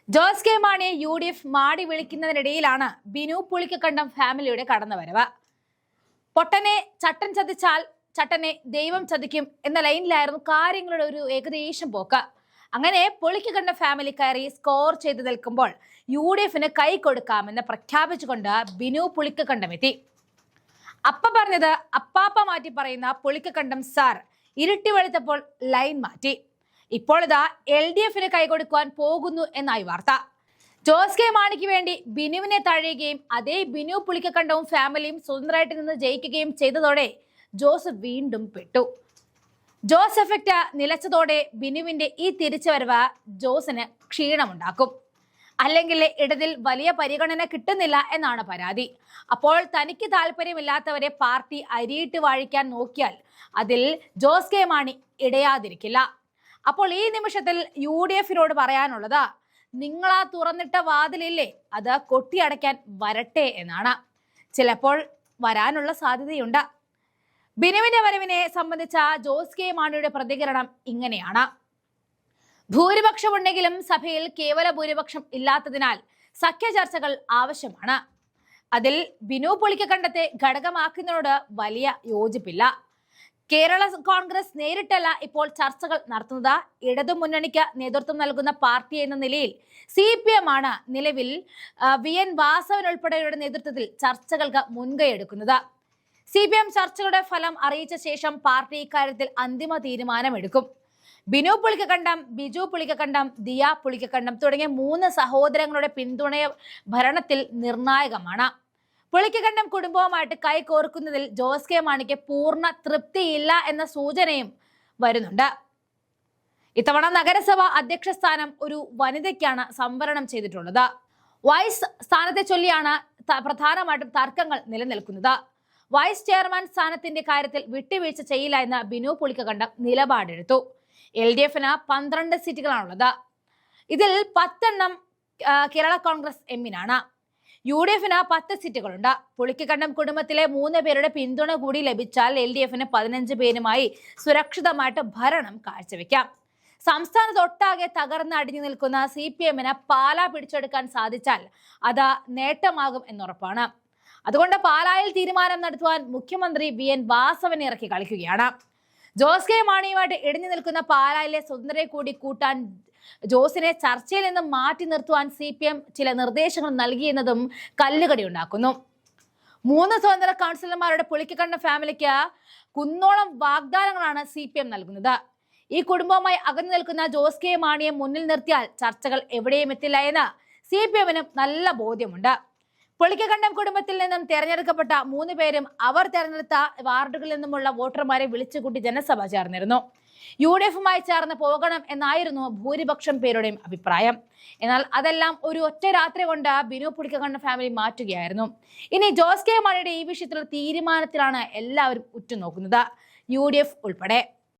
Jose K മാണിയെ UDF മാടി വിളിക്കുന്നതിനിടയിലാണ് ബിനു പുളിക്കക്കണ്ടം ഫാമിലിയുടെ കടന്നുവരവ്. പൊട്ടനെ ചട്ടൻ ചതിച്ചാൽ ചട്ടനെ ദൈവം ചതിക്കും എന്ന ലൈനിലായിരുന്നു കാര്യങ്ങളുടെ ഒരു ഏകദേശം പോക്ക്. അങ്ങനെ പുളിക്കക്കണ്ടം ഫാമിലി കയറി സ്കോർ ചെയ്ത് നിൽക്കുമ്പോൾ UDFന് കൈ കൊടുക്കാമെന്ന് പ്രഖ്യാപിച്ചുകൊണ്ട് ബിനു പുളിക്കക്കണ്ടം എത്തി. അപ്പ പറഞ്ഞത് അപ്പാപ്പ മാറ്റി പറയുന്ന പുളിക്കക്കണ്ടം സാർ ഇരുട്ടി വെളുത്തപ്പോൾ ലൈൻ മാറ്റി. ഇപ്പോൾ ഇതാ LDFന് കൈകൊടുക്കുവാൻ പോകുന്നു എന്നായി വാർത്ത. ജോസ് കെ മാണിക്ക് വേണ്ടി ബിനുവിനെ തഴയുകയും അതേ ബിനു പുളിക്കക്കണ്ടവും ഫാമിലിയും സ്വതന്ത്രമായിട്ട് നിന്ന് ജയിക്കുകയും ചെയ്തതോടെ ജോസ് വീണ്ടും പെട്ടു. ജോസ് എഫക്റ്റ് നിലച്ചതോടെ ബിനുവിന്റെ ഈ തിരിച്ചുവരവ് ജോസിന് ക്ഷീണമുണ്ടാക്കും. അല്ലെങ്കിൽ ഇടതിൽ വലിയ പരിഗണന കിട്ടുന്നില്ല എന്നാണ് പരാതി. അപ്പോൾ തനിക്ക് താല്പര്യമില്ലാത്തവരെ പാർട്ടി അരിയിട്ട് വാഴിക്കാൻ നോക്കിയാൽ അതിൽ ജോസ് കെ മാണി ഇടയാതിരിക്കില്ല. അപ്പോൾ ഈ നിമിഷത്തിൽ UDFനോട് പറയാനുള്ളത്, നിങ്ങളാ തുറന്നിട്ട വാതിലില്ലേ അത് കൊട്ടിയടയ്ക്കാൻ വരട്ടെ എന്നാണ്. ചിലപ്പോൾ വരാനുള്ള സാധ്യതയുണ്ട്. ബിനുവിന്റെ വരവിനെ സംബന്ധിച്ച ജോസ് കെ മാണിയുടെ പ്രതികരണം ഇങ്ങനെയാണ്: ഭൂരിപക്ഷമുണ്ടെങ്കിലും സഭയിൽ കേവല ഭൂരിപക്ഷം ഇല്ലാത്തതിനാൽ സഖ്യ ചർച്ചകൾ ആവശ്യമാണ്. അതിൽ ബിനു പുളിക്കക്കണ്ടത്തെ ഘടകമാക്കുന്നതിനോട് വലിയ യോജിപ്പില്ല. കേരള കോൺഗ്രസ് നേരിട്ടല്ല ഇപ്പോൾ ചർച്ചകൾ നടത്തുന്നത്. ഇടതുമുന്നണിക്ക് നേതൃത്വം നൽകുന്ന പാർട്ടി എന്ന നിലയിൽ CPM ആണ് നിലവിൽ VN വാസവൻ ഉൾപ്പെടെയുടെ നേതൃത്വത്തിൽ ചർച്ചകൾക്ക് മുൻകൈ എടുക്കുന്നത്. CPM ചർച്ചകളുടെ ഫലം അറിയിച്ച ശേഷം പാർട്ടി ഇക്കാര്യത്തിൽ അന്തിമ തീരുമാനമെടുക്കും. ബിനു പുളിക്കക്കണ്ടം, ബിജു പുളിക്കക്കണ്ടം, ദിയ പുളിക്കക്കണ്ടം തുടങ്ങിയ 3 സഹോദരങ്ങളുടെ പിന്തുണ ഭരണത്തിൽ നിർണായകമാണ്. പുളിക്കക്കണ്ടം കുടുംബവുമായിട്ട് കൈകോർക്കുന്നതിൽ ജോസ് കെ മാണിക്ക് പൂർണ്ണ തൃപ്തിയില്ല എന്ന സൂചനയും വരുന്നുണ്ട്. ഇത്തവണ നഗരസഭ അധ്യക്ഷ സ്ഥാനം ഒരു വനിതയ്ക്കാണ് സംവരണം ചെയ്തിട്ടുള്ളത്. വൈസ് സ്ഥാനത്തെ ചൊല്ലിയാണ് പ്രധാനമായിട്ടും തർക്കങ്ങൾ നിലനിൽക്കുന്നത്. വൈസ് ചെയർമാൻ സ്ഥാനത്തിന്റെ കാര്യത്തിൽ വിട്ടുവീഴ്ച ചെയ്യില്ല എന്ന് ബിനു പുളിക്കക്കണ്ടം നിലപാടെടുത്തു. LDFന് 12 സീറ്റുകളാണുള്ളത്. ഇതിൽ 10 കേരള കോൺഗ്രസ് എമ്മിനാണ്. UDFന് 10 സീറ്റുകളുണ്ട്. പുളിക്കക്കണ്ടം കുടുംബത്തിലെ 3 പേരുടെ പിന്തുണ കൂടി ലഭിച്ചാൽ LDFന് 15 പേരുമായി സുരക്ഷിതമായിട്ട് ഭരണം കാഴ്ചവെക്കാം. സംസ്ഥാനത്തൊട്ടാകെ തകർന്ന് അടിഞ്ഞു നിൽക്കുന്ന CPMന് പാലാ പിടിച്ചെടുക്കാൻ സാധിച്ചാൽ അത് നേട്ടമാകും എന്നുറപ്പാണ്. അതുകൊണ്ട് പാലായിൽ തീരുമാനം നടത്തുവാൻ മുഖ്യമന്ത്രി VN വാസവനെ ഇറക്കി കളിക്കുകയാണ്. ജോസ് കെ മാണിയുമായിട്ട് ഇടിഞ്ഞു നിൽക്കുന്ന പാലായിലെ സ്വതന്ത്രരെ കൂടി കൂട്ടാൻ ജോസിനെ ചർച്ചയിൽ നിന്നും മാറ്റി നിർത്തുവാൻ CPM ചില നിർദ്ദേശങ്ങൾ നൽകിയെന്നതും കല്ലുകടി ഉണ്ടാക്കുന്നു. 3 സ്വതന്ത്ര കൗൺസിലർമാരുടെ പുളിക്കക്കണ്ടം ഫാമിലിക്ക് കുന്നോളം വാഗ്ദാനങ്ങളാണ് CPM നൽകുന്നത്. ഈ കുടുംബവുമായി അകന്നു നിൽക്കുന്ന ജോസ് കെ മാണിയെ മുന്നിൽ നിർത്തിയാൽ ചർച്ചകൾ എവിടെയും എത്തില്ല എന്ന് CPMനും നല്ല ബോധ്യമുണ്ട്. പുളിക്കക്കണ്ടം കുടുംബത്തിൽ നിന്നും തെരഞ്ഞെടുക്കപ്പെട്ട 3 പേരും അവർ തെരഞ്ഞെടുത്ത വാർഡുകളിൽ നിന്നുമുള്ള വോട്ടർമാരെ വിളിച്ചുകൂട്ടി ജനസഭ ചേർന്നിരുന്നു. UDFുമായി ചേർന്ന് പോകണം എന്നായിരുന്നു ഭൂരിപക്ഷം പേരുടെയും അഭിപ്രായം. എന്നാൽ അതെല്ലാം ഒരു ഒറ്റ രാത്രി കൊണ്ട് ബിനു പുളിക്കക്കണ്ടം ഫാമിലി മാറ്റുകയായിരുന്നു. ഇനി ജോസ് കെ മാണിയുടെ ഈ വിഷയത്തിലുള്ള തീരുമാനത്തിലാണ് എല്ലാവരും ഉറ്റുനോക്കുന്നത്, UDF ഉൾപ്പെടെ.